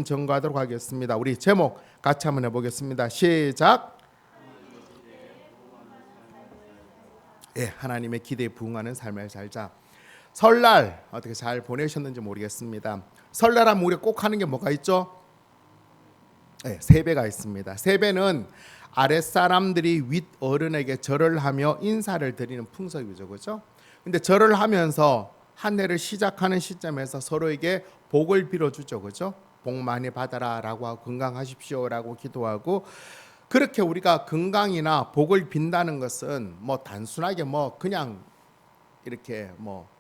전가하도록 하겠습니다. 우리 제목 같이 한번 해보겠습니다. 시작. 하나님의 기대에 부응하는 삶을 살자. 설날 어떻게 잘 보내셨는지 모르겠습니다. 설날하면 우리가 꼭 하는 게 뭐가 있죠? 세배가 있습니다. 세배는 아랫사람들이 윗어른에게 절을 하며 인사를 드리는 풍속이죠. 그렇죠? 근데 절을 하면서 한 해를 시작하는 시점에서 서로에게 복을 빌어주죠. 그렇죠? 복 많이 받아라 라고 하고 건강하십시오 라고 기도하고, 그렇게 우리가 건강이나 복을 빈다는 것은 단순하게 그냥 이렇게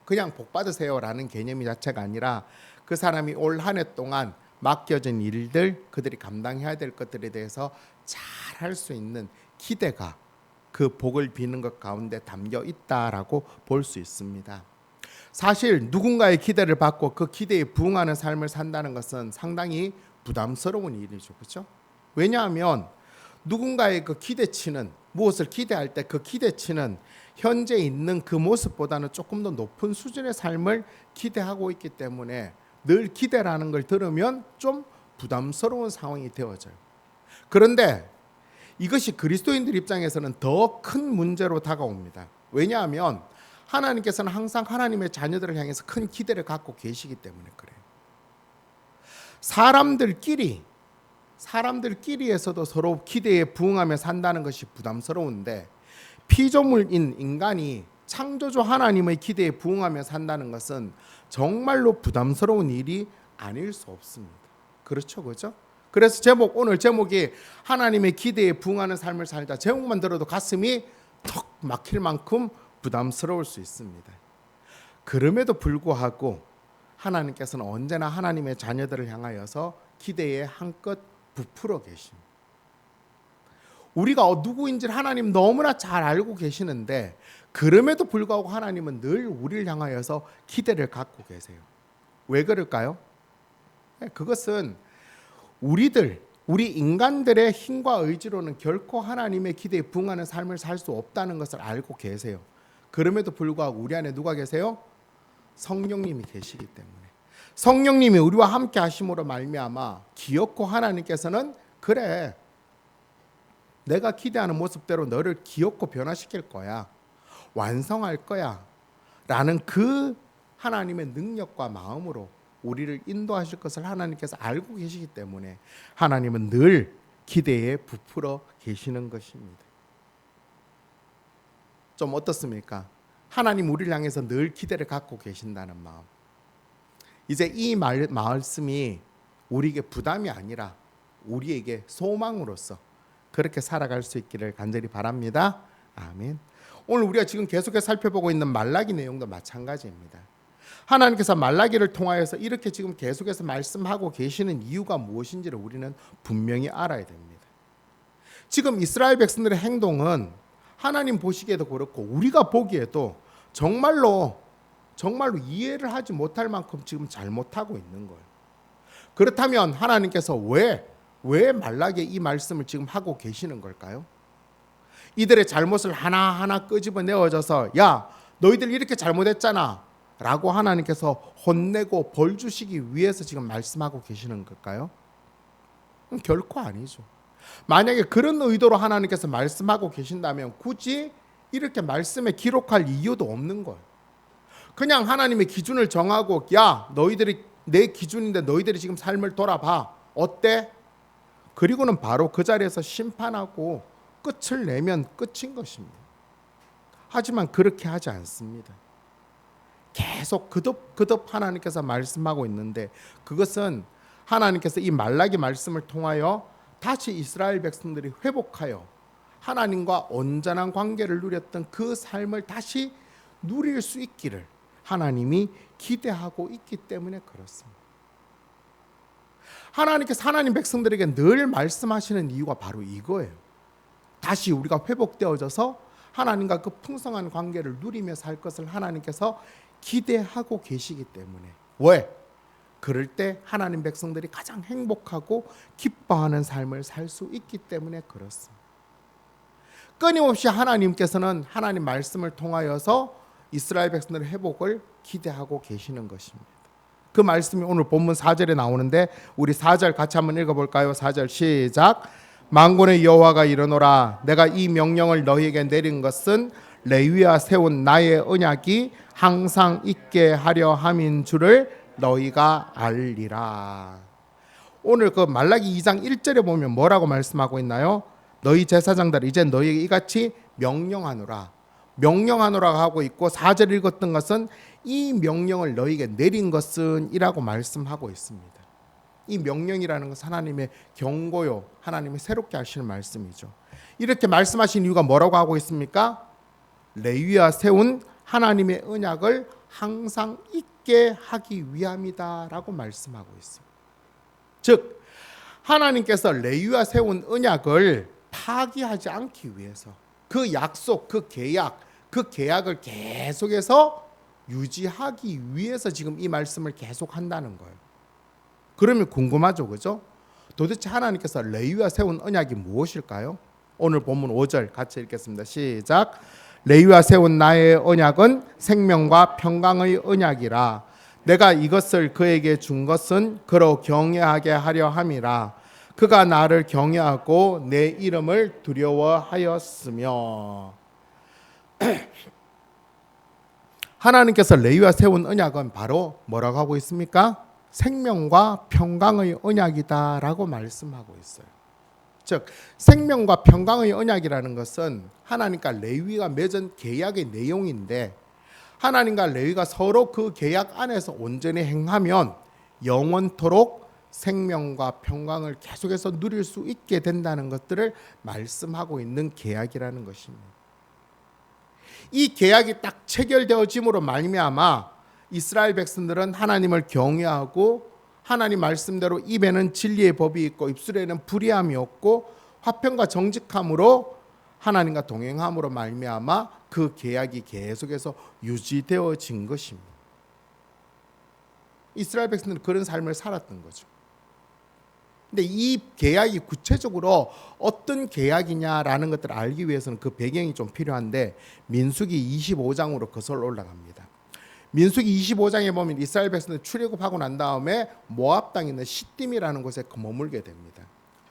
그냥 복 받으세요 라는 개념이 자체가 아니라, 그 사람이 올 한 해 동안 맡겨진 일들, 그들이 감당해야 될 것들에 대해서 잘 할 수 있는 기대가 그 복을 비는 것 가운데 담겨 있다라고 볼 수 있습니다. 사실 누군가의 기대를 받고 그 기대에 부응하는 삶을 산다는 것은 상당히 부담스러운 일이죠. 그렇죠? 왜냐하면 누군가의 그 기대치는, 무엇을 기대할 때 그 기대치는 현재 있는 그 모습보다는 조금 더 높은 수준의 삶을 기대하고 있기 때문에 늘 기대라는 걸 들으면 좀 부담스러운 상황이 되어져요. 그런데 이것이 그리스도인들 입장에서는 더 큰 문제로 다가옵니다. 왜냐하면 하나님께서는 항상 하나님의 자녀들을 향해서 큰 기대를 갖고 계시기 때문에 그래요. 사람들끼리에서도 서로 기대에 부응하며 산다는 것이 부담스러운데, 피조물인 인간이 창조주 하나님의 기대에 부응하며 산다는 것은 정말로 부담스러운 일이 아닐 수 없습니다. 그렇죠, 그렇죠? 그래서 오늘 제목이 하나님의 기대에 부응하는 삶을 살자. 제목만 들어도 가슴이 턱 막힐 만큼 부담스러울 수 있습니다. 그럼에도 불구하고 하나님께서는 언제나 하나님의 자녀들을 향하여서 기대에 한껏 부풀어 계십니다. 우리가 누구인지를 하나님 너무나 잘 알고 계시는데, 그럼에도 불구하고 하나님은 늘 우리를 향하여서 기대를 갖고 계세요. 왜 그럴까요? 그것은 우리 인간들의 힘과 의지로는 결코 하나님의 기대에 부응하는 삶을 살 수 없다는 것을 알고 계세요. 그럼에도 불구하고 우리 안에 누가 계세요? 성령님이 계시기 때문에, 성령님이 우리와 함께 하심으로 말미암아 기어코 하나님께서는 그래, 내가 기대하는 모습대로 너를 기어코 변화시킬 거야, 완성할 거야 라는 그 하나님의 능력과 마음으로 우리를 인도하실 것을 하나님께서 알고 계시기 때문에 하나님은 늘 기대에 부풀어 계시는 것입니다. 좀 어떻습니까? 하나님 우리를 향해서 늘 기대를 갖고 계신다는 마음. 이제 이 말씀이 우리에게 부담이 아니라 우리에게 소망으로서 그렇게 살아갈 수 있기를 간절히 바랍니다. 아멘. 오늘 우리가 지금 계속해서 살펴보고 있는 말라기 내용도 마찬가지입니다. 하나님께서 말라기를 통하여서 이렇게 지금 계속해서 말씀하고 계시는 이유가 무엇인지를 우리는 분명히 알아야 됩니다. 지금 이스라엘 백성들의 행동은 하나님 보시기에도 그렇고 우리가 보기에도 정말로 이해를 하지 못할 만큼 지금 잘못하고 있는 거예요. 그렇다면 하나님께서 왜 말라기에 이 말씀을 지금 하고 계시는 걸까요? 이들의 잘못을 하나하나 끄집어내어져서 야, 너희들 이렇게 잘못했잖아 라고 하나님께서 혼내고 벌 주시기 위해서 지금 말씀하고 계시는 걸까요? 결코 아니죠. 만약에 그런 의도로 하나님께서 말씀하고 계신다면 굳이 이렇게 말씀에 기록할 이유도 없는 거예요. 그냥 하나님의 기준을 정하고 야, 너희들이 내 기준인데 너희들이 지금 삶을 돌아봐, 어때? 그리고는 바로 그 자리에서 심판하고 끝을 내면 끝인 것입니다. 하지만 그렇게 하지 않습니다. 계속 그득 하나님께서 말씀하고 있는데, 그것은 하나님께서 이 말라기 말씀을 통하여 다시 이스라엘 백성들이 회복하여 하나님과 온전한 관계를 누렸던 그 삶을 다시 누릴 수 있기를 하나님이 기대하고 있기 때문에 그렇습니다. 하나님께서 하나님 백성들에게 늘 말씀하시는 이유가 바로 이거예요. 다시 우리가 회복되어져서 하나님과 그 풍성한 관계를 누리며 살 것을 하나님께서 기대하고 계시기 때문에. 왜? 그럴 때 하나님 백성들이 가장 행복하고 기뻐하는 삶을 살 수 있기 때문에 그렇습니다. 끊임없이 하나님께서는 하나님 말씀을 통하여서 이스라엘 백성들의 회복을 기대하고 계시는 것입니다. 그 말씀이 오늘 본문 4절에 나오는데 우리 4절 같이 한번 읽어볼까요? 4절 시작. 만군의 여호와가 이르노라 내가 이 명령을 너희에게 내린 것은 레위와 세운 나의 언약이 항상 있게 하려 함인 줄을 너희가 알리라. 오늘 그 말라기 2장 1절에 보면 뭐라고 말씀하고 있나요? 너희 제사장들 이제 너희에게 이같이 명령하노라. 명령하노라 하고 있고 4절 읽었던 것은 이 명령을 너희에게 내린 것은 이라고 말씀하고 있습니다. 이 명령이라는 것은 하나님의 경고요. 하나님이 새롭게 하시는 말씀이죠. 이렇게 말씀하신 이유가 뭐라고 하고 있습니까? 레위와 세운 하나님의 언약을 항상 있게 하기 위함이다라고 말씀하고 있습니다. 즉 하나님께서 레위와 세운 언약을 파기하지 않기 위해서 그 약속, 그 계약을 계속해서 유지하기 위해서 지금 이 말씀을 계속 한다는 거예요. 그러면 궁금하죠, 그죠? 도대체 하나님께서 레위와 세운 언약이 무엇일까요? 오늘 본문 5절 같이 읽겠습니다. 시작. 레위와 세운 나의 언약은 생명과 평강의 언약이라. 내가 이것을 그에게 준 것은 그로 경외하게 하려 함이라. 그가 나를 경외하고 내 이름을 두려워하였으며. 하나님께서 레위와 세운 언약은 바로 뭐라고 하고 있습니까? 생명과 평강의 언약이다라고 말씀하고 있어요. 즉 생명과 평강의 언약이라는 것은 하나님과 레위가 맺은 계약의 내용인데 하나님과 레위가 서로 그 계약 안에서 온전히 행하면 영원토록 생명과 평강을 계속해서 누릴 수 있게 된다는 것들을 말씀하고 있는 계약이라는 것입니다. 이 계약이 딱 체결되어짐으로 말미암아 이스라엘 백성들은 하나님을 경외하고 하나님 말씀대로 입에는 진리의 법이 있고 입술에는 불의함이 없고 화평과 정직함으로 하나님과 동행함으로 말미암아 그 계약이 계속해서 유지되어진 것입니다. 이스라엘 백성들은 그런 삶을 살았던 거죠. 근데 이 계약이 구체적으로 어떤 계약이냐라는 것들을 알기 위해서는 그 배경이 좀 필요한데 민수기 25장으로 거슬러 올라갑니다. 민수기 25장에 보면 이스라엘 백성들 출애굽하고 난 다음에 모압 땅에 있는 시딤이라는 곳에 머물게 됩니다.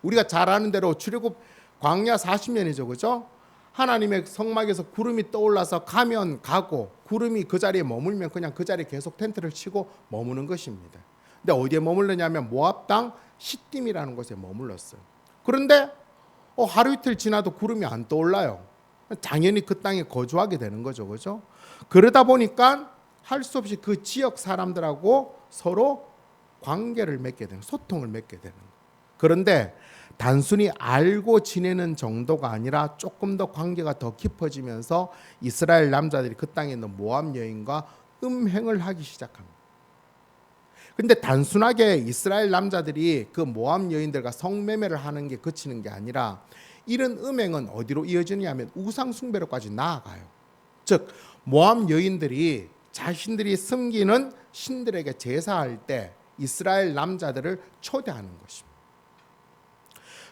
우리가 잘 아는 대로 출애굽 광야 40년이죠, 그죠? 하나님의 성막에서 구름이 떠올라서 가면 가고 구름이 그 자리에 머물면 그냥 그 자리에 계속 텐트를 치고 머무는 것입니다. 근데 어디에 머물렀냐면 모압 땅 시딤이라는 곳에 머물렀어요. 그런데 하루 이틀 지나도 구름이 안 떠올라요. 당연히 그 땅에 거주하게 되는 거죠, 그죠? 그러다 보니까 할 수 없이 그 지역 사람들하고 서로 관계를 맺게 되는, 소통을 맺게 되는 거예요. 그런데 단순히 알고 지내는 정도가 아니라 조금 더 관계가 더 깊어지면서 이스라엘 남자들이 그 땅에 있는 모압 여인과 음행을 하기 시작합니다. 근데 단순하게 이스라엘 남자들이 그 모압 여인들과 성매매를 하는 게 그치는 게 아니라 이런 음행은 어디로 이어지느냐면 우상 숭배로까지 나아가요. 즉 모압 여인들이 자신들이 섬기는 신들에게 제사할 때 이스라엘 남자들을 초대하는 것입니다.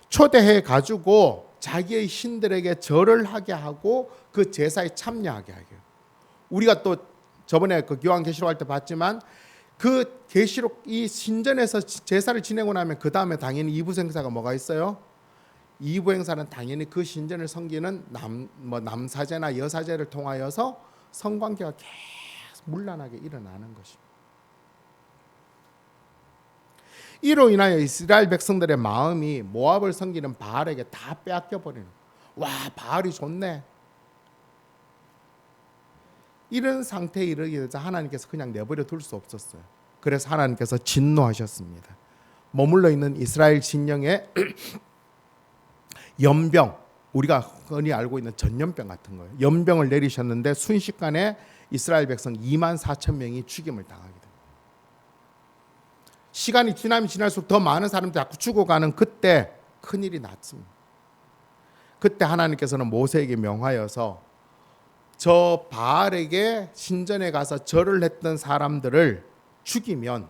초대해 가지고 자기의 신들에게 절을 하게 하고 그 제사에 참여하게 하게 해요. 우리가 또 저번에 그 요한계시록 할 때 봤지만 그 계시록 이 신전에서 제사를 지내고 나면 그 다음에 당연히 2부 행사가 뭐가 있어요? 2부 행사는 당연히 그 신전을 섬기는 남사제나 여사제를 통하여서 성관계가 계속 문란하게 일어나는 것입니다. 이로 인하여 이스라엘 백성들의 마음이 모압을 섬기는 바알에게 다 빼앗겨 버리는, 와 바알이 좋네, 이런 상태에 이르게 되자 하나님께서 그냥 내버려 둘 수 없었어요. 그래서 하나님께서 진노하셨습니다. 머물러 있는 이스라엘 진영에 연병, 우리가 흔히 알고 있는 전염병 같은 거예요. 연병을 내리셨는데 순식간에 이스라엘 백성 2만 4천 명이 죽임을 당하게 됩니다. 시간이 지나면 지날수록 더 많은 사람들이 자꾸 죽어가는 그때 큰일이 났습니다. 그때 하나님께서는 모세에게 명하여서 저 바알에게 신전에 가서 절을 했던 사람들을 죽이면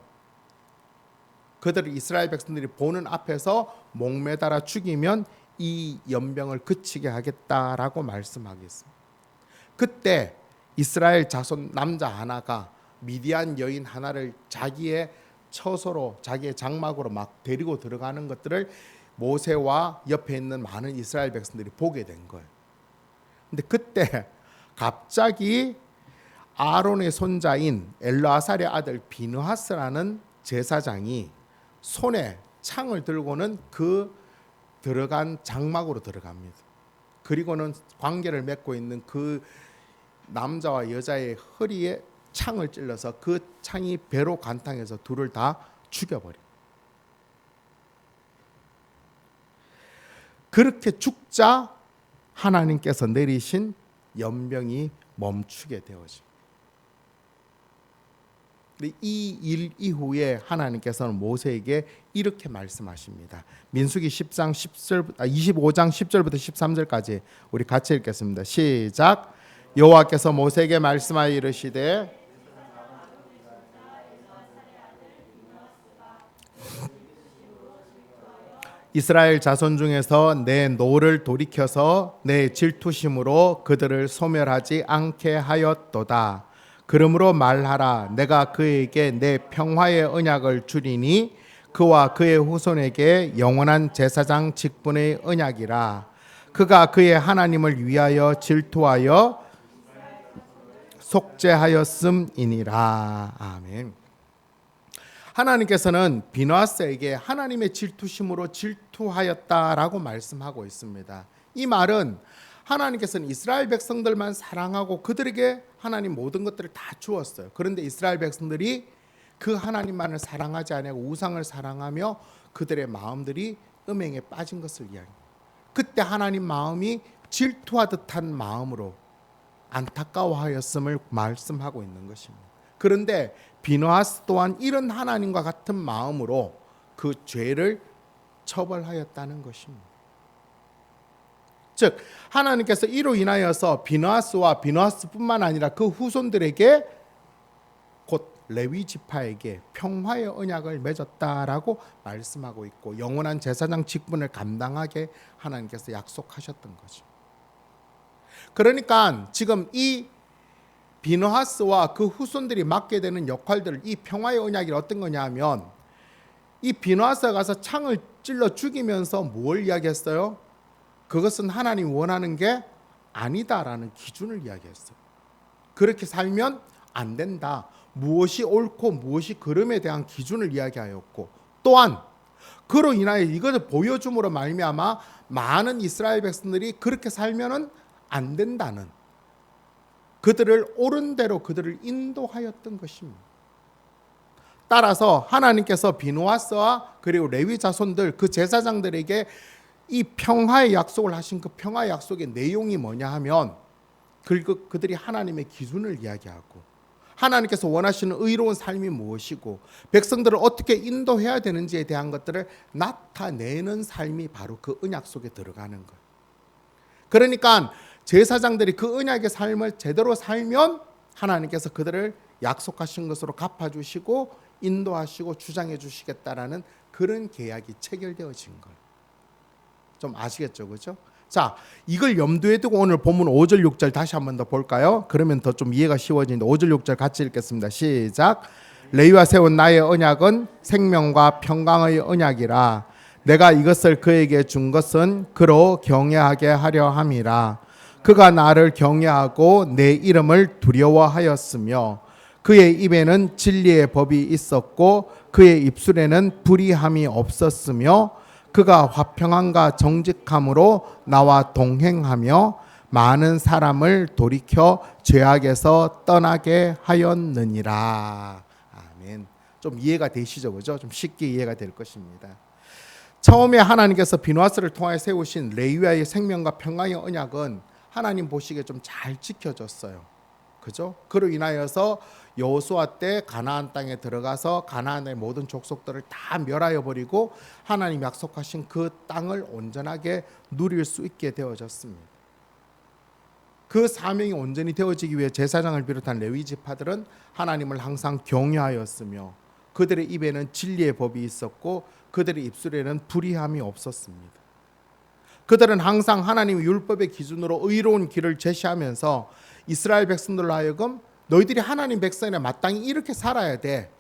그들을 이스라엘 백성들이 보는 앞에서 목매달아 죽이면 이 연병을 그치게 하겠다라고 말씀하겠습니다. 그때 이스라엘 자손 남자 하나가 미디안 여인 하나를 자기의 처소로, 자기의 장막으로 막 데리고 들어가는 것들을 모세와 옆에 있는 많은 이스라엘 백성들이 보게 된 거예요. 근데 그때 갑자기 아론의 손자인 엘르아살의 아들 비느하스라는 제사장이 손에 창을 들고는 그 들어간 장막으로 들어갑니다. 그리고는 관계를 맺고 있는 그 남자와 여자의 허리에 창을 찔러서 그 창이 배로 관통해서 둘을 다 죽여버려. 그렇게 죽자 하나님께서 내리신 연병이 멈추게 되어집니다. 이 일 이후에 하나님께서는 모세에게 이렇게 말씀하십니다. 민수기 25장 10절부터 13절까지 우리 같이 읽겠습니다. 시작. 여호와께서 모세에게 말씀하여 이르시되 이스라엘 자손 중에서 내 노를 돌이켜서 내 질투심으로 그들을 소멸하지 않게 하였도다. 그러므로 말하라. 내가 그에게 내 평화의 언약을 주리니 그와 그의 후손에게 영원한 제사장 직분의 언약이라. 그가 그의 하나님을 위하여 질투하여 속죄하였음이니라. 아멘. 하나님께서는 비느하스에게 하나님의 질투심으로 질투하였다라고 말씀하고 있습니다. 이 말은 하나님께서는 이스라엘 백성들만 사랑하고 그들에게 하나님 모든 것들을 다 주었어요. 그런데 이스라엘 백성들이 그 하나님만을 사랑하지 않고 우상을 사랑하며 그들의 마음들이 음행에 빠진 것을 이야기합니다. 그때 하나님 마음이 질투하듯 한 마음으로 안타까워하였음을 말씀하고 있는 것입니다. 그런데 비느하스 또한 이런 하나님과 같은 마음으로 그 죄를 처벌하였다는 것입니다. 즉 하나님께서 이로 인하여서 비느하스와 비느하스뿐만 아니라 그 후손들에게 곧 레위 지파에게 평화의 언약을 맺었다라고 말씀하고 있고 영원한 제사장 직분을 감당하게 하나님께서 약속하셨던 거죠. 그러니까 지금 이 비느하스와 그 후손들이 맡게 되는 역할들을 이 평화의 언약이 어떤 거냐면 이 비느하스가 가서 창을 찔러 죽이면서 뭘 이야기했어요? 그것은 하나님이 원하는 게 아니다라는 기준을 이야기했어요. 그렇게 살면 안 된다. 무엇이 옳고 무엇이 그름에 대한 기준을 이야기하였고 또한 그로 인하여 이것을 보여줌으로 말미암아 많은 이스라엘 백성들이 그렇게 살면은 안 된다는 그들을 옳은 대로 그들을 인도하였던 것입니다. 따라서 하나님께서 비느하스와 그리고 레위 자손들 그 제사장들에게 이 평화의 약속을 하신 그 평화의 약속의 내용이 뭐냐 하면 그들이 하나님의 기준을 이야기하고 하나님께서 원하시는 의로운 삶이 무엇이고 백성들을 어떻게 인도해야 되는지에 대한 것들을 나타내는 삶이 바로 그 언약 속에 들어가는 거예요. 그러니까 제사장들이 그 언약의 삶을 제대로 살면 하나님께서 그들을 약속하신 것으로 갚아주시고 인도하시고 주장해 주시겠다라는 그런 계약이 체결되어진 거예요. 좀 아시겠죠, 그렇죠? 자, 이걸 염두에 두고 오늘 본문 5절 6절 다시 한 번 더 볼까요? 그러면 더 좀 이해가 쉬워지는데 5절 6절 같이 읽겠습니다. 시작. 레위와 세운 나의 언약은 생명과 평강의 언약이라. 내가 이것을 그에게 준 것은 그로 경외하게 하려 함이라. 그가 나를 경외하고 내 이름을 두려워하였으며 그의 입에는 진리의 법이 있었고 그의 입술에는 불의함이 없었으며 그가 화평함과 정직함으로 나와 동행하며 많은 사람을 돌이켜 죄악에서 떠나게 하였느니라. 아멘. 좀 이해가 되시죠, 그죠? 좀 쉽게 이해가 될 것입니다. 처음에 하나님께서 비느하스를 통하여 세우신 레위와의 생명과 평강의 언약은 하나님 보시기에 좀 잘 지켜졌어요. 그죠? 그로 인하여서 여호수아 때 가나안 땅에 들어가서 가나안의 모든 족속들을 다 멸하여 버리고 하나님 약속하신 그 땅을 온전하게 누릴 수 있게 되어졌습니다. 그 사명이 온전히 되어지기 위해 제사장을 비롯한 레위 지파들은 하나님을 항상 경외하였으며 그들의 입에는 진리의 법이 있었고 그들의 입술에는 불의함이 없었습니다. 그들은 항상 하나님의 율법의 기준으로 의로운 길을 제시하면서 이스라엘 백성들로 하여금 너희들이 하나님 백성에 마땅히 이렇게 살아야 돼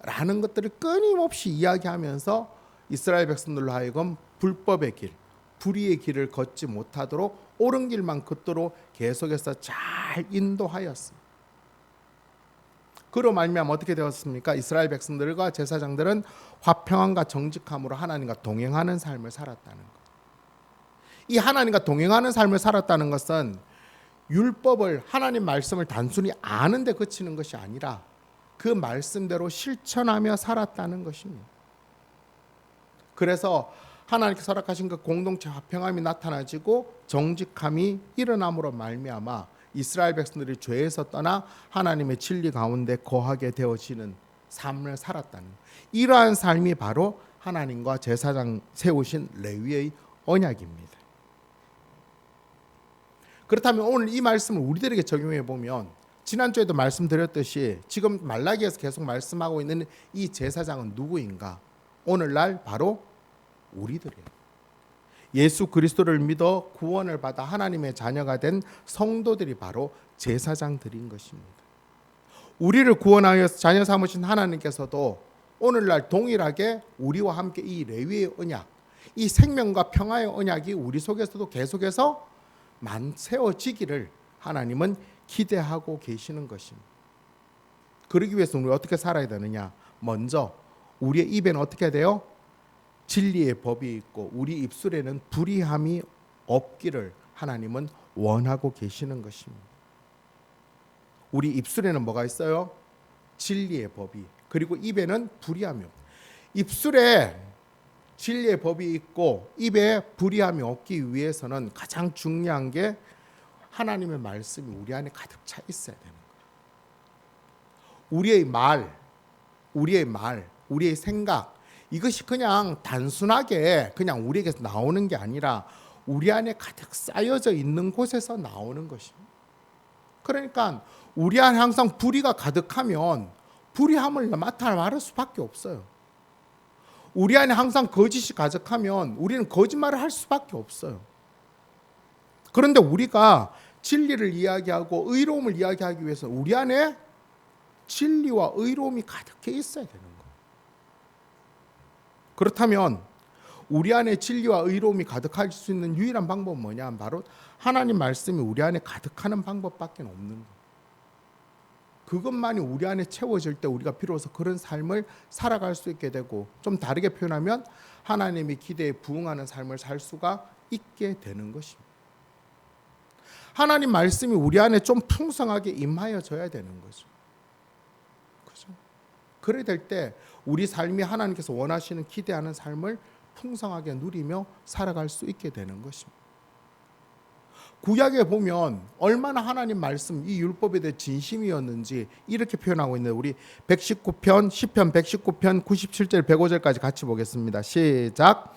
라는 것들을 끊임없이 이야기하면서 이스라엘 백성들로 하여금 불법의 길, 불의의 길을 걷지 못하도록 옳은 길만 걷도록 계속해서 잘 인도하였습니다. 그로 말미암아 어떻게 되었습니까? 이스라엘 백성들과 제사장들은 화평함과 정직함으로 하나님과 동행하는 삶을 살았다는 것. 이 하나님과 동행하는 삶을 살았다는 것은 율법을, 하나님 말씀을 단순히 아는 데 그치는 것이 아니라 그 말씀대로 실천하며 살았다는 것입니다. 그래서 하나님께서 허락하신 그 공동체 화평함이 나타나지고 정직함이 일어남으로 말미암아 이스라엘 백성들이 죄에서 떠나 하나님의 진리 가운데 거하게 되어지는 삶을 살았다는, 이러한 삶이 바로 하나님과 제사장 세우신 레위의 언약입니다. 그렇다면 오늘 이 말씀을 우리들에게 적용해 보면, 지난주에도 말씀드렸듯이 지금 말라기에서 계속 말씀하고 있는 이 제사장은 누구인가? 오늘날 바로 우리들이에요. 예수 그리스도를 믿어 구원을 받아 하나님의 자녀가 된 성도들이 바로 제사장들인 것입니다. 우리를 구원하여 자녀 삼으신 하나님께서도 오늘날 동일하게 우리와 함께 이 레위의 언약, 이 생명과 평화의 언약이 우리 속에서도 계속해서 세워지기를 하나님은 기대하고 계시는 것입니다. 그러기 위해서 우리 어떻게 살아야 되느냐? 먼저 우리의 입에는 어떻게 돼요? 진리의 법이 있고 우리 입술에는 불의함이 없기를 하나님은 원하고 계시는 것입니다. 우리 입술에는 뭐가 있어요? 진리의 법이, 그리고 입에는 불의함이 없고, 입술에 진리의 법이 있고 입에 불의함이 없기 위해서는 가장 중요한 게 하나님의 말씀이 우리 안에 가득 차 있어야 되는 거예요. 우리의 말, 우리의 생각, 이것이 그냥 단순하게 그냥 우리에게서 나오는 게 아니라 우리 안에 가득 쌓여져 있는 곳에서 나오는 것입니다. 그러니까 우리 안에 항상 불의가 가득하면 불의함을 나타낼 수밖에 없어요. 우리 안에 항상 거짓이 가득하면 우리는 거짓말을 할 수밖에 없어요. 그런데 우리가 진리를 이야기하고 의로움을 이야기하기 위해서 우리 안에 진리와 의로움이 가득해 있어야 되는 거예요. 그렇다면 우리 안에 진리와 의로움이 가득할 수 있는 유일한 방법은 뭐냐? 바로 하나님 말씀이 우리 안에 가득하는 방법밖에 없는 거예요. 그것만이 우리 안에 채워질 때 우리가 비로소 그런 삶을 살아갈 수 있게 되고, 좀 다르게 표현하면 하나님의 기대에 부응하는 삶을 살 수가 있게 되는 것입니다. 하나님 말씀이 우리 안에 좀 풍성하게 임하여져야 되는 거죠. 그렇죠? 그래 될 때 우리 삶이 하나님께서 원하시는 기대하는 삶을 풍성하게 누리며 살아갈 수 있게 되는 것입니다. 구약에 보면 얼마나 하나님 말씀, 이 율법에 대해 진심이었는지 이렇게 표현하고 있는데, 우리 119편, 시편 119편 97절 105절까지 같이 보겠습니다. 시작.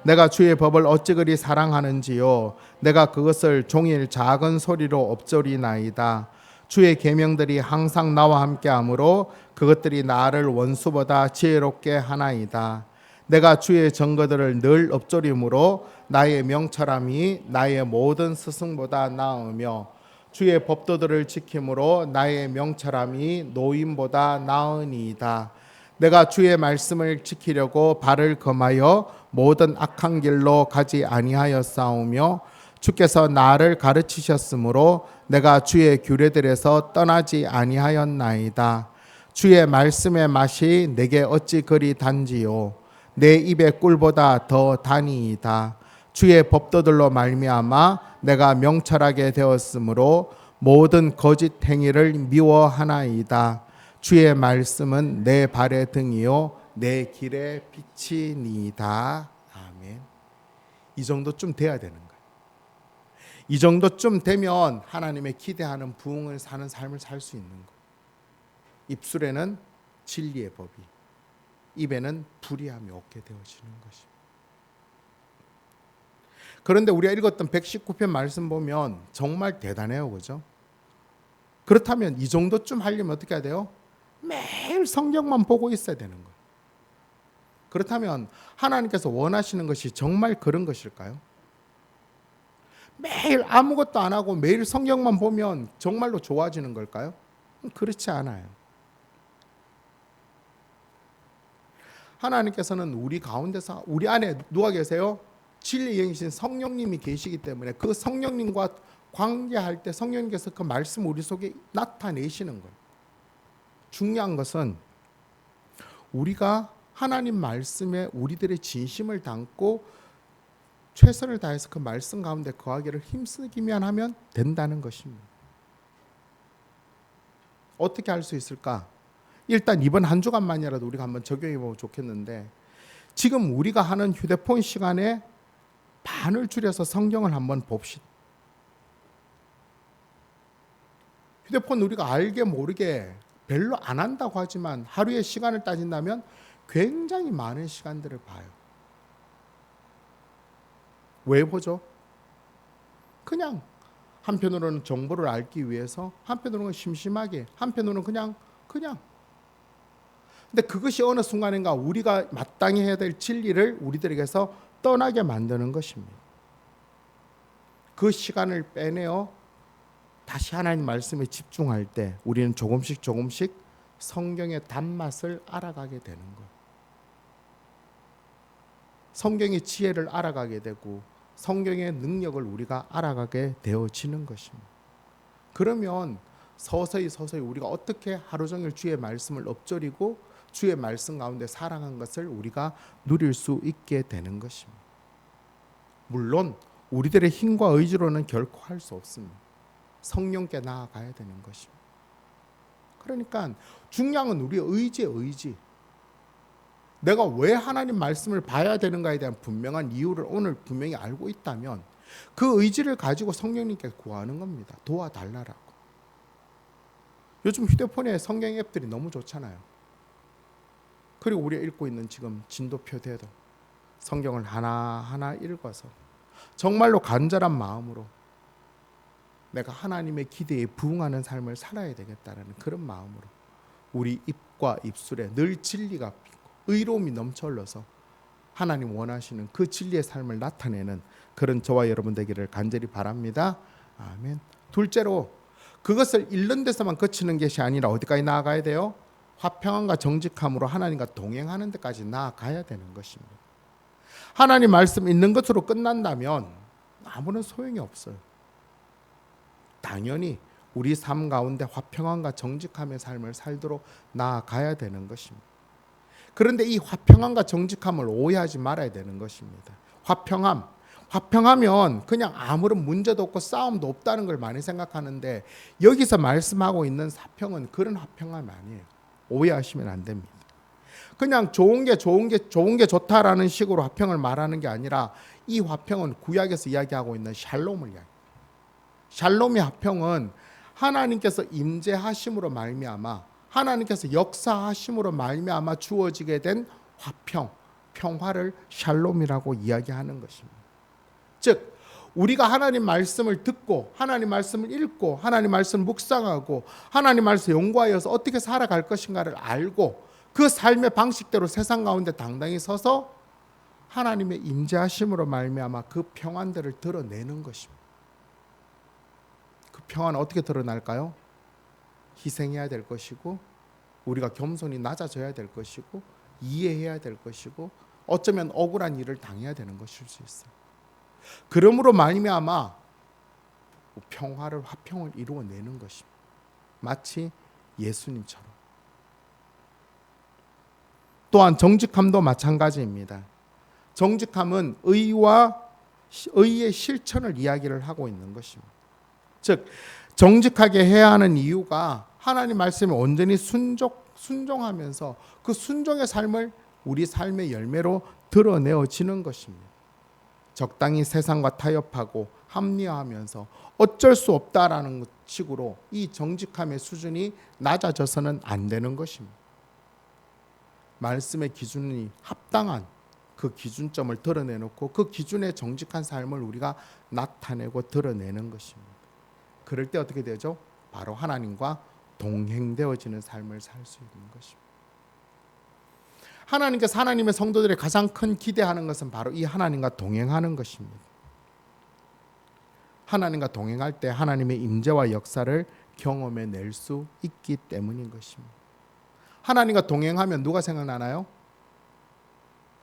내가 주의 법을 어찌 그리 사랑하는지요, 내가 그것을 종일 작은 소리로 엎조리나이다. 주의 계명들이 항상 나와 함께하므로 그것들이 나를 원수보다 지혜롭게 하나이다. 내가 주의 증거들을 늘 엎조림으로 나의 명철함이 나의 모든 스승보다 나으며 주의 법도들을 지킴으로 나의 명철함이 노인보다 나으니이다. 내가 주의 말씀을 지키려고 발을 금하여 모든 악한 길로 가지 아니하였사오며 주께서 나를 가르치셨으므로 내가 주의 규례들에서 떠나지 아니하였나이다. 주의 말씀의 맛이 내게 어찌 그리 단지요, 내 입의 꿀보다 더 다니이다. 주의 법도들로 말미암아 내가 명철하게 되었으므로 모든 거짓 행위를 미워하나이다. 주의 말씀은 내 발의 등이요 내 길의 빛이니이다. 아멘. 이 정도쯤 돼야 되는 거예요. 이 정도쯤 되면 하나님의 기대하는 부흥을 사는 삶을 살 수 있는 거예요. 입술에는 진리의 법이, 입에는 불의함이 없게 되어지는 것입니다. 그런데 우리가 읽었던 119편 말씀 보면 정말 대단해요. 그죠? 그렇다면 이 정도쯤 하려면 어떻게 해야 돼요? 매일 성경만 보고 있어야 되는 거예요. 그렇다면 하나님께서 원하시는 것이 정말 그런 것일까요? 매일 아무것도 안 하고 매일 성경만 보면 정말로 좋아지는 걸까요? 그렇지 않아요. 하나님께서는 우리 가운데서 우리 안에 누가 계세요? 진리의 영이신 성령님이 계시기 때문에 그 성령님과 관계할 때 성령님께서 그 말씀 우리 속에 나타내시는 거예요. 중요한 것은 우리가 하나님 말씀에 우리들의 진심을 담고 최선을 다해서 그 말씀 가운데 거하기를 힘쓰기만 하면 된다는 것입니다. 어떻게 할 수 있을까? 일단 이번 한 주간만이라도 우리가 한번 적용해 보면 좋겠는데, 지금 우리가 하는 휴대폰 시간에 반을 줄여서 성경을 한번 봅시다. 휴대폰 우리가 알게 모르게 별로 안 한다고 하지만 하루의 시간을 따진다면 굉장히 많은 시간들을 봐요. 왜 보죠? 그냥 한편으로는 정보를 알기 위해서, 한편으로는 심심하게, 한편으로는 그냥. 근데 그것이 어느 순간인가 우리가 마땅히 해야 될 진리를 우리들에게서 떠나게 만드는 것입니다. 그 시간을 빼내어 다시 하나님 말씀에 집중할 때 우리는 조금씩 성경의 단맛을 알아가게 되는 거예요. 성경의 지혜를 알아가게 되고 성경의 능력을 우리가 알아가게 되어지는 것입니다. 그러면 서서히 우리가 어떻게 하루 종일 주의 말씀을 엎조리고 주의 말씀 가운데 살아간 것을 우리가 누릴 수 있게 되는 것입니다. 물론 우리들의 힘과 의지로는 결코 할 수 없습니다. 성령께 나아가야 되는 것입니다. 그러니까 중요한 건 우리의 의지. 내가 왜 하나님 말씀을 봐야 되는가에 대한 분명한 이유를 오늘 분명히 알고 있다면 그 의지를 가지고 성령님께 구하는 겁니다. 도와달라라고. 요즘 휴대폰에 성경 앱들이 너무 좋잖아요. 그리고 우리가 읽고 있는 지금 진도표대도 성경을 하나하나 읽어서 정말로 간절한 마음으로 내가 하나님의 기대에 부응하는 삶을 살아야 되겠다라는 그런 마음으로 우리 입과 입술에 늘 진리가 피고 의로움이 넘쳐 흘러서 하나님 원하시는 그 진리의 삶을 나타내는 그런 저와 여러분 되기를 간절히 바랍니다. 아멘. 둘째로, 그것을 읽는 데서만 그치는 것이 아니라 어디까지 나아가야 돼요? 화평함과 정직함으로 하나님과 동행하는 데까지 나아가야 되는 것입니다. 하나님 말씀 읽는 것으로 끝난다면 아무런 소용이 없어요. 당연히 우리 삶 가운데 화평함과 정직함의 삶을 살도록 나아가야 되는 것입니다. 그런데 이 화평함과 정직함을 오해하지 말아야 되는 것입니다. 화평하면 그냥 아무런 문제도 없고 싸움도 없다는 걸 많이 생각하는데, 여기서 말씀하고 있는 화평은 그런 화평함이 아니에요. 오해하시면 안 됩니다. 그냥 좋은 게 좋다라는 식으로 화평을 말하는 게 아니라, 이 화평은 구약에서 이야기하고 있는 샬롬을 이야기해요. 샬롬의 화평은 하나님께서 임재하심으로 말미암아, 하나님께서 역사하심으로 말미암아 주어지게 된 화평, 평화를 샬롬이라고 이야기하는 것입니다. 즉 우리가 하나님 말씀을 듣고 하나님 말씀을 읽고 하나님 말씀을 묵상하고 하나님 말씀 연구하여서 어떻게 살아갈 것인가를 알고 그 삶의 방식대로 세상 가운데 당당히 서서 하나님의 임재하심으로 말미암아 그 평안들을 드러내는 것입니다. 그 평안은 어떻게 드러날까요? 희생해야 될 것이고, 우리가 겸손히 낮아져야 될 것이고, 이해해야 될 것이고, 어쩌면 억울한 일을 당해야 되는 것일 수 있어요. 그러므로 말미암아 평화를, 화평을 이루어내는 것입니다. 마치 예수님처럼. 또한 정직함도 마찬가지입니다. 정직함은 의의 실천을 이야기를 하고 있는 것입니다. 즉 정직하게 해야 하는 이유가 하나님 말씀에 온전히 순종하면서 그 순종의 삶을 우리 삶의 열매로 드러내어지는 것입니다. 적당히 세상과 타협하고 합리화하면서 어쩔 수 없다라는 식으로 이 정직함의 수준이 낮아져서는 안 되는 것입니다. 말씀의 기준이 합당한 그 기준점을 드러내놓고 그 기준의 정직한 삶을 우리가 나타내고 드러내는 것입니다. 그럴 때 어떻게 되죠? 바로 하나님과 동행되어지는 삶을 살 수 있는 것입니다. 하나님께서 하나님의 성도들의 가장 큰 기대하는 것은 바로 이 하나님과 동행하는 것입니다. 하나님과 동행할 때 하나님의 임재와 역사를 경험해낼 수 있기 때문인 것입니다. 하나님과 동행하면 누가 생각나나요?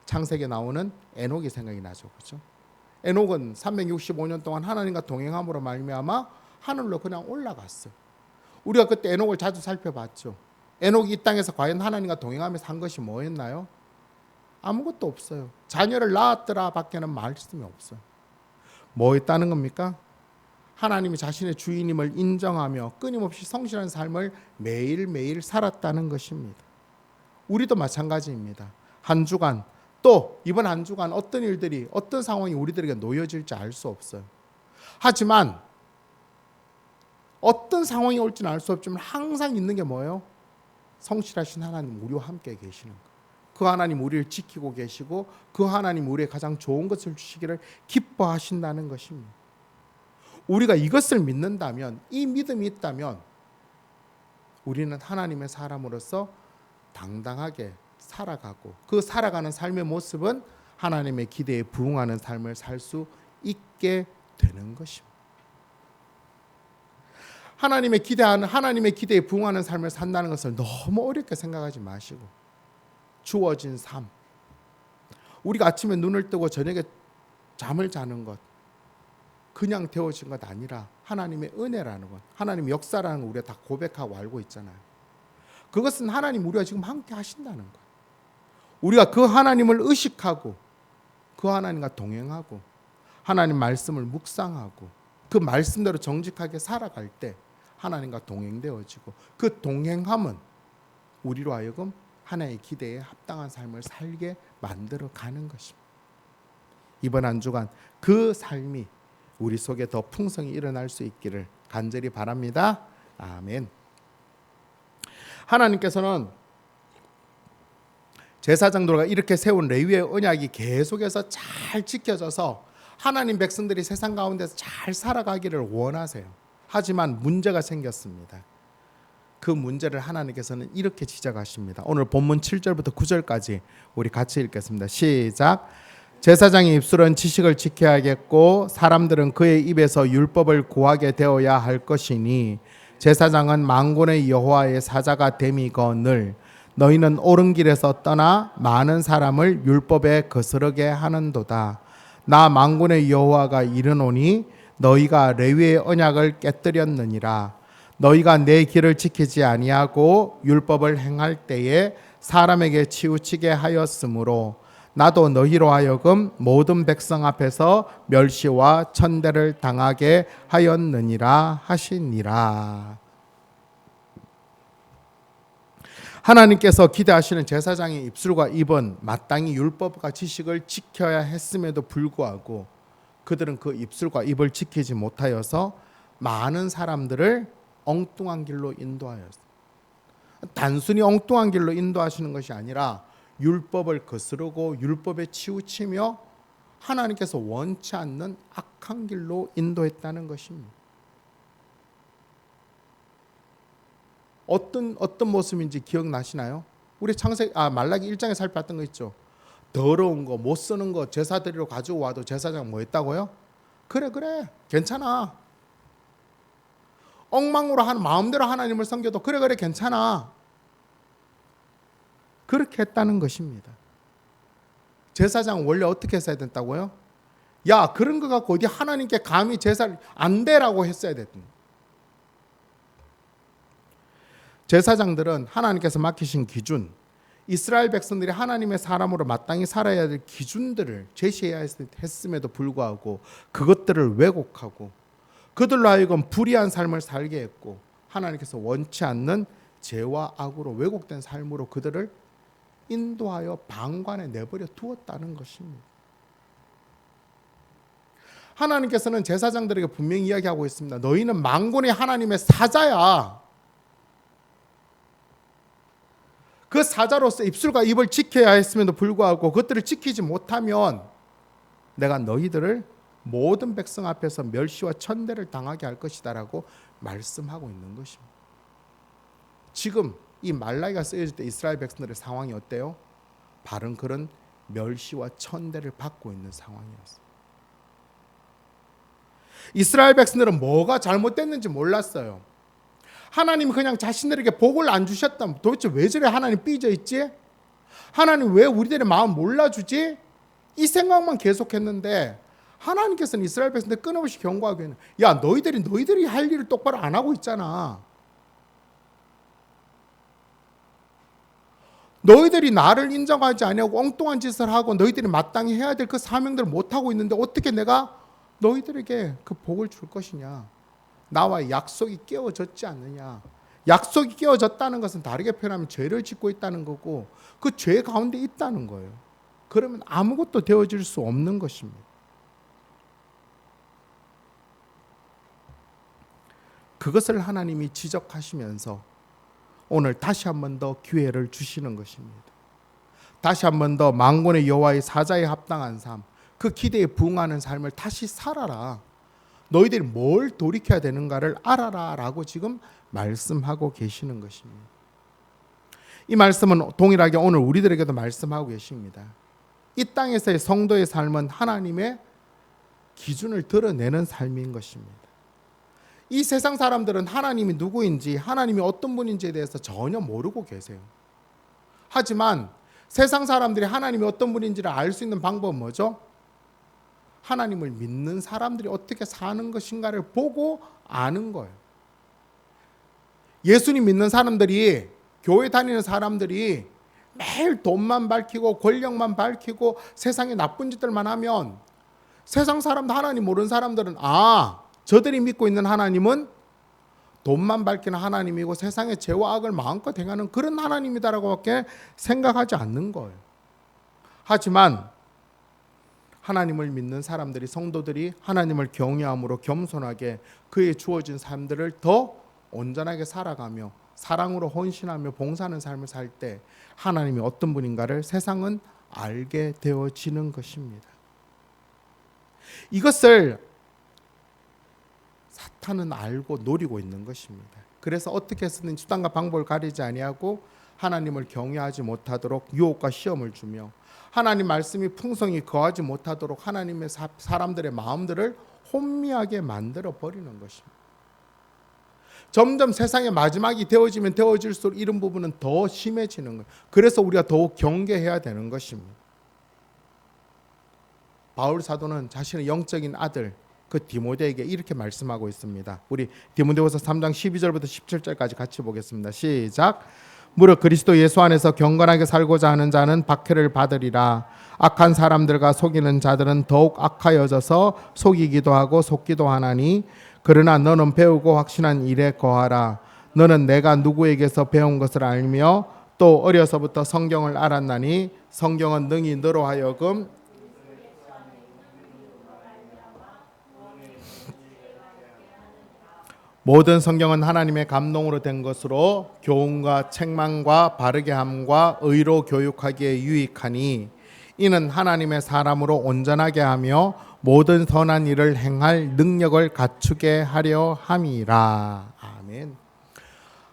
창세기에 나오는 에녹이 생각이 나죠. 그렇죠? 에녹은 365년 동안 하나님과 동행함으로 말미암아 하늘로 그냥 올라갔어요. 우리가 그때 에녹을 자주 살펴봤죠. 에녹이 이 땅에서 과연 하나님과 동행하면서 한 것이 뭐였나요? 아무것도 없어요. 자녀를 낳았더라 밖에는 말씀이 없어요. 뭐 했다는 겁니까? 하나님이 자신의 주인임을 인정하며 끊임없이 성실한 삶을 매일매일 살았다는 것입니다. 우리도 마찬가지입니다. 한 주간, 또 이번 한 주간 어떤 일들이, 어떤 상황이 우리들에게 놓여질지 알 수 없어요. 하지만 어떤 상황이 올지는 알 수 없지만 항상 있는 게 뭐예요? 성실하신 하나님, 우리와 함께 계시는 것. 그 하나님 우리를 지키고 계시고 그 하나님 우리의 가장 좋은 것을 주시기를 기뻐하신다는 것입니다. 우리가 이것을 믿는다면, 이 믿음이 있다면 우리는 하나님의 사람으로서 당당하게 살아가고, 그 살아가는 삶의 모습은 하나님의 기대에 부응하는 삶을 살 수 있게 되는 것입니다. 하나님의 기대에 부응하는 삶을 산다는 것을 너무 어렵게 생각하지 마시고, 주어진 삶, 우리가 아침에 눈을 뜨고 저녁에 잠을 자는 것, 그냥 되어진 것 아니라 하나님의 은혜라는 것, 하나님의 역사라는 걸 우리가 다 고백하고 알고 있잖아요. 그것은 하나님 우리와 지금 함께 하신다는 것. 우리가 그 하나님을 의식하고 그 하나님과 동행하고 하나님 말씀을 묵상하고 그 말씀대로 정직하게 살아갈 때 하나님과 동행되어지고, 그 동행함은 우리로 하여금 하나님의 기대에 합당한 삶을 살게 만들어가는 것입니다. 이번 한 주간 그 삶이 우리 속에 더 풍성히 일어날 수 있기를 간절히 바랍니다. 아멘. 하나님께서는 제사장들과 이렇게 세운 레위의 언약이 계속해서 잘 지켜져서 하나님 백성들이 세상 가운데서 잘 살아가기를 원하세요. 하지만 문제가 생겼습니다. 그 문제를 하나님께서는 이렇게 지적하십니다. 오늘 본문 7절부터 9절까지 우리 같이 읽겠습니다. 시작. 제사장의 입술은 지식을 지켜야겠고 사람들은 그의 입에서 율법을 구하게 되어야 할 것이니 제사장은 만군의 여호와의 사자가 됨이거늘 너희는 옳은 길에서 떠나 많은 사람을 율법에 거스르게 하는도다. 나 만군의 여호와가 이르노니 너희가 레위의 언약을 깨뜨렸느니라. 너희가 내 길을 지키지 아니하고 율법을 행할 때에 사람에게 치우치게 하였으므로 나도 너희로 하여금 모든 백성 앞에서 멸시와 천대를 당하게 하였느니라 하시니라. 하나님께서 기대하시는 제사장의 입술과 입은 마땅히 율법과 지식을 지켜야 했음에도 불구하고 그들은 그 입술과 입을 지키지 못하여서 많은 사람들을 엉뚱한 길로 인도하였어요. 단순히 엉뚱한 길로 인도하시는 것이 아니라 율법을 거스르고 율법에 치우치며 하나님께서 원치 않는 악한 길로 인도했다는 것입니다. 어떤 모습인지 기억나시나요? 우리 말라기 1장에 살펴봤던 거 있죠. 더러운 거, 못 쓰는 거 제사드리러 가지고 와도 제사장 뭐 했다고요? 그래 괜찮아. 엉망으로 마음대로 하나님을 섬겨도 그래 괜찮아. 그렇게 했다는 것입니다. 제사장은 원래 어떻게 했어야 됐다고요? 야, 그런 거 갖고 어디 하나님께 감히 제사를 안 되라고 했어야 됐던. 제사장들은 하나님께서 맡기신 기준, 이스라엘 백성들이 하나님의 사람으로 마땅히 살아야 될 기준들을 제시해야 했음에도 불구하고 그것들을 왜곡하고 그들로 하여금 불의한 삶을 살게 했고 하나님께서 원치 않는 죄와 악으로 왜곡된 삶으로 그들을 인도하여 방관에 내버려 두었다는 것입니다. 하나님께서는 제사장들에게 분명히 이야기하고 있습니다. 너희는 만군의 하나님의 사자야. 그 사자로서 입술과 입을 지켜야 했음에도 불구하고 그것들을 지키지 못하면 내가 너희들을 모든 백성 앞에서 멸시와 천대를 당하게 할 것이다라고 말씀하고 있는 것입니다. 지금 이 말라기가 쓰여질 때 이스라엘 백성들의 상황이 어때요? 바른 그런 멸시와 천대를 받고 있는 상황이었어요. 이스라엘 백성들은 뭐가 잘못됐는지 몰랐어요. 하나님이 그냥 자신들에게 복을 안 주셨다면 도대체 왜 저래 하나님 삐져 있지? 하나님 왜 우리들의 마음 몰라주지? 이 생각만 계속했는데 하나님께서는 이스라엘 백성들 끊임없이 경고하기는 야 너희들이 할 일을 똑바로 안 하고 있잖아. 너희들이 나를 인정하지 아니하고 엉뚱한 짓을 하고 너희들이 마땅히 해야 될 그 사명들을 못하고 있는데 어떻게 내가 너희들에게 그 복을 줄 것이냐. 나와의 약속이 깨어졌지 않느냐. 약속이 깨어졌다는 것은 다르게 표현하면 죄를 짓고 있다는 거고 그 죄 가운데 있다는 거예요. 그러면 아무것도 되어질 수 없는 것입니다. 그것을 하나님이 지적하시면서 오늘 다시 한 번 더 기회를 주시는 것입니다. 다시 한 번 더 만군의 여호와의 사자에 합당한 삶, 그 기대에 부응하는 삶을 다시 살아라. 너희들이 뭘 돌이켜야 되는가를 알아라 라고 지금 말씀하고 계시는 것입니다. 이 말씀은 동일하게 오늘 우리들에게도 말씀하고 계십니다. 이 땅에서의 성도의 삶은 하나님의 기준을 드러내는 삶인 것입니다. 이 세상 사람들은 하나님이 누구인지 하나님이 어떤 분인지에 대해서 전혀 모르고 계세요. 하지만 세상 사람들이 하나님이 어떤 분인지를 알 수 있는 방법은 뭐죠? 하나님을 믿는 사람들이 어떻게 사는 것인가를 보고 아는 거예요. 예수님 믿는 사람들이, 교회 다니는 사람들이 매일 돈만 밝히고 권력만 밝히고 세상에 나쁜 짓들만 하면 세상 사람들, 하나님 모르는 사람들은 저들이 믿고 있는 하나님은 돈만 밝히는 하나님이고 세상의 죄와 악을 마음껏 행하는 그런 하나님이다라고 밖에 생각하지 않는 거예요. 하지만 하나님을 믿는 사람들이, 성도들이 하나님을 경외함으로 겸손하게 그의 주어진 삶들을 더 온전하게 살아가며 사랑으로 헌신하며 봉사하는 삶을 살 때 하나님이 어떤 분인가를 세상은 알게 되어지는 것입니다. 이것을 사탄은 알고 노리고 있는 것입니다. 그래서 어떻게 해서든 수단과 방법을 가리지 아니하고 하나님을 경외하지 못하도록 유혹과 시험을 주며 하나님 말씀이 풍성히 거하지 못하도록 하나님의 사람들의 마음들을 혼미하게 만들어 버리는 것입니다. 점점 세상의 마지막이 되어지면 되어질수록 이런 부분은 더 심해지는 거예요. 그래서 우리가 더욱 경계해야 되는 것입니다. 바울 사도는 자신의 영적인 아들 그 디모데에게 이렇게 말씀하고 있습니다. 우리 디모데후서 3장 12절부터 17절까지 같이 보겠습니다. 시작. 무릇 그리스도 예수 안에서 경건하게 살고자 하는 자는 박해를 받으리라. 악한 사람들과 속이는 자들은 더욱 악하여져서 속이기도 하고 속기도 하나니 그러나 너는 배우고 확신한 일에 거하라. 너는 내가 누구에게서 배운 것을 알며 또 어려서부터 성경을 알았나니 성경은 능히 너로 하여금 모든 성경은 하나님의 감동으로 된 것으로 교훈과 책망과 바르게 함과 의로 교육하기에 유익하니 이는 하나님의 사람으로 온전하게 하며 모든 선한 일을 행할 능력을 갖추게 하려 함이라. 아멘.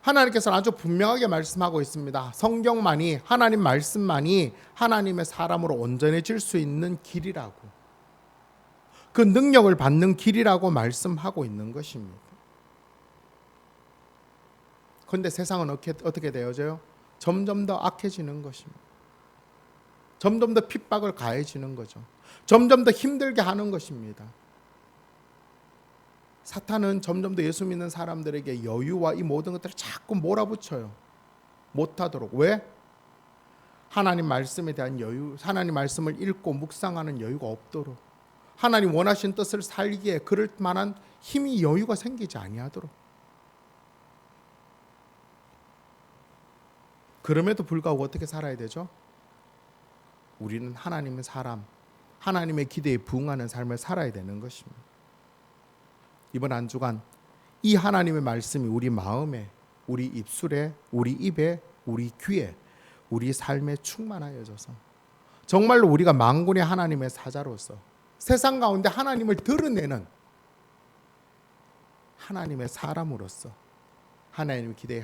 하나님께서는 아주 분명하게 말씀하고 있습니다. 성경만이, 하나님 말씀만이 하나님의 사람으로 온전해질 수 있는 길이라고, 그 능력을 받는 길이라고 말씀하고 있는 것입니다. 그런데 세상은 어떻게 되어져요? 점점 더 악해지는 것입니다. 점점 더 핍박을 가해지는 거죠. 점점 더 힘들게 하는 것입니다. 사탄은 점점 더 예수 믿는 사람들에게 여유와 이 모든 것들을 자꾸 몰아붙여요. 못하도록. 왜? 하나님 말씀에 대한 여유, 하나님 말씀을 읽고 묵상하는 여유가 없도록, 하나님 원하신 뜻을 살기에 그럴 만한 힘이, 여유가 생기지 아니하도록. 그럼에도 불구하고 어떻게 살아야 되죠? 우리는 하나님의 사람, 하나님의 기대에 부응하는 삶을 살아야 되는 것입니다. 이번 한 주간 이 하나님의 말씀이 우리 마음에, 우리 입술에, 우리 입에, 우리 귀에, 우리 삶에 충만하여져서 정말로 우리가 만군의 하나님의 사자로서 세상 가운데 하나님을 드러내는 하나님의 사람으로서 하나님의 기대에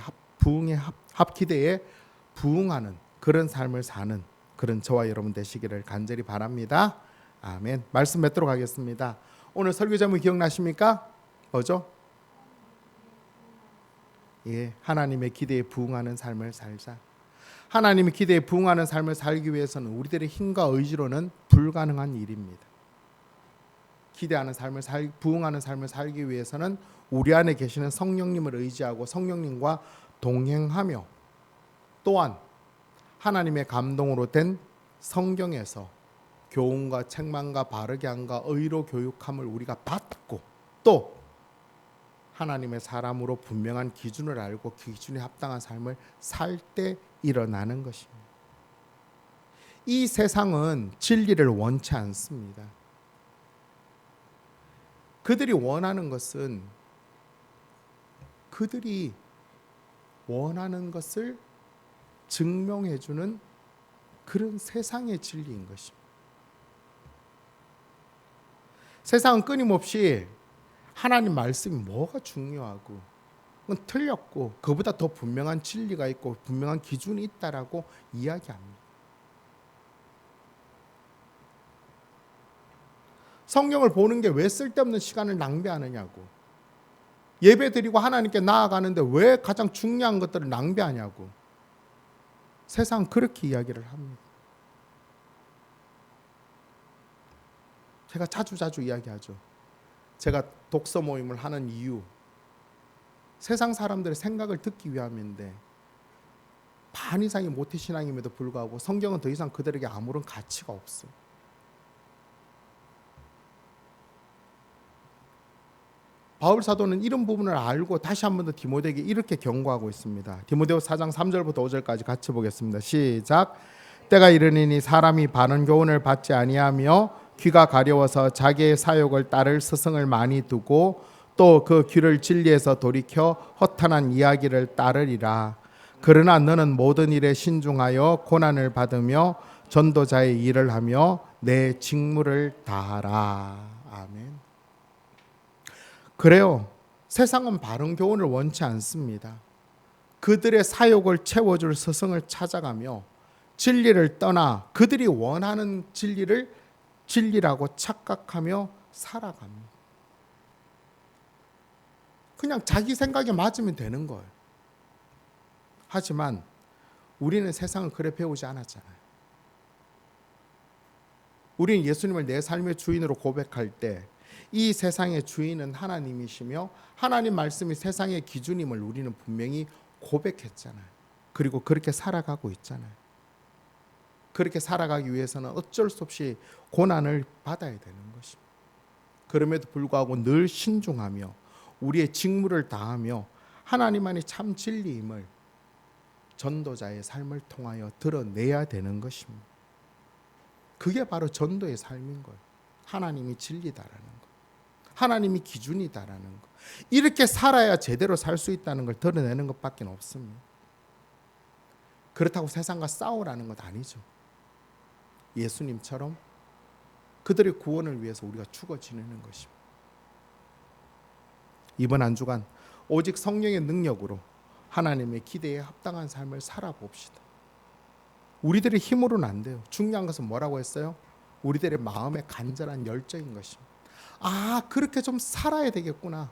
기대에 부응하는 그런 삶을 사는 그런 저와 여러분 되시기를 간절히 바랍니다. 아멘. 말씀 맺도록 하겠습니다. 오늘 설교 제목 기억나십니까? 뭐죠? 예, 하나님의 기대에 부응하는 삶을 살자. 하나님의 기대에 부응하는 삶을 살기 위해서는 우리들의 힘과 의지로는 불가능한 일입니다. 기대하는 삶을 부응하는 삶을 살기 위해서는 우리 안에 계시는 성령님을 의지하고 성령님과 동행하며, 또한 하나님의 감동으로 된 성경에서 교훈과 책망과 바르게 함과 의로 교육함을 우리가 받고, 또 하나님의 사람으로 분명한 기준을 알고 그 기준에 합당한 삶을 살 때 일어나는 것입니다. 이 세상은 진리를 원치 않습니다. 그들이 원하는 것은 그들이 원하는 것을 증명해 주는 그런 세상의 진리인 것입니다. 세상은 끊임없이 하나님 말씀이 뭐가 중요하고 그건 틀렸고 그보다 더 분명한 진리가 있고 분명한 기준이 있다라고 이야기합니다. 성경을 보는 게 왜 쓸데없는 시간을 낭비하느냐고, 예배드리고 하나님께 나아가는데 왜 가장 중요한 것들을 낭비하냐고, 세상은 그렇게 이야기를 합니다. 제가 자주 이야기하죠. 제가 독서 모임을 하는 이유, 세상 사람들의 생각을 듣기 위함인데 반 이상이 모태신앙임에도 불구하고 성경은 더 이상 그들에게 아무런 가치가 없어요. 바울 사도는 이런 부분을 알고 다시 한 번 더 디모데에게 이렇게 경고하고 있습니다. 디모데후서 4장 3절부터 5절까지 같이 보겠습니다. 시작. 때가 이르니니 사람이 바른 교훈을 받지 아니하며 귀가 가려워서 자기의 사욕을 따를 스승을 많이 두고 또 그 귀를 진리에서 돌이켜 허탄한 이야기를 따르리라. 그러나 너는 모든 일에 신중하여 고난을 받으며 전도자의 일을 하며 내 직무를 다하라. 아멘. 그래요. 세상은 바른 교훈을 원치 않습니다. 그들의 사욕을 채워줄 스승을 찾아가며 진리를 떠나 그들이 원하는 진리를 진리라고 착각하며 살아갑니다. 그냥 자기 생각에 맞으면 되는 거예요. 하지만 우리는 세상을 그래 배우지 않았잖아요. 우리는 예수님을 내 삶의 주인으로 고백할 때 이 세상의 주인은 하나님이시며 하나님 말씀이 세상의 기준임을 우리는 분명히 고백했잖아요. 그리고 그렇게 살아가고 있잖아요. 그렇게 살아가기 위해서는 어쩔 수 없이 고난을 받아야 되는 것입니다. 그럼에도 불구하고 늘 신중하며 우리의 직무를 다하며 하나님만이 참 진리임을 전도자의 삶을 통하여 드러내야 되는 것입니다. 그게 바로 전도의 삶인 거예요. 하나님이 진리다라는 거, 하나님이 기준이다라는 거, 이렇게 살아야 제대로 살 수 있다는 걸 드러내는 것밖에 없습니다. 그렇다고 세상과 싸우라는 것 아니죠. 예수님처럼 그들의 구원을 위해서 우리가 죽어 지내는 것입니다. 이번 한 주간 오직 성령의 능력으로 하나님의 기대에 합당한 삶을 살아봅시다. 우리들의 힘으로는 안 돼요. 중요한 것은 뭐라고 했어요? 우리들의 마음의 간절한 열정인 것입니다. 아, 그렇게 좀 살아야 되겠구나.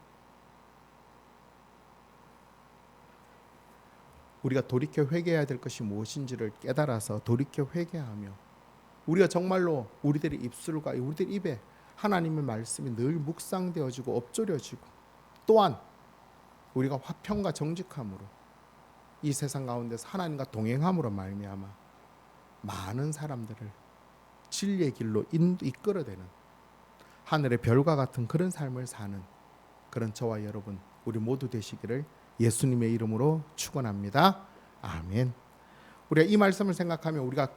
우리가 돌이켜 회개해야 될 것이 무엇인지를 깨달아서 돌이켜 회개하며 우리가 정말로 우리들의 입술과 우리들 입에 하나님의 말씀이 늘 묵상되어지고 엎조려지고, 또한 우리가 화평과 정직함으로 이 세상 가운데서 하나님과 동행함으로 말미암아 많은 사람들을 진리의 길로 이끌어내는 하늘의 별과 같은 그런 삶을 사는 그런 저와 여러분 우리 모두 되시기를 예수님의 이름으로 축원합니다. 아멘. 우리가 이 말씀을 생각하며 우리가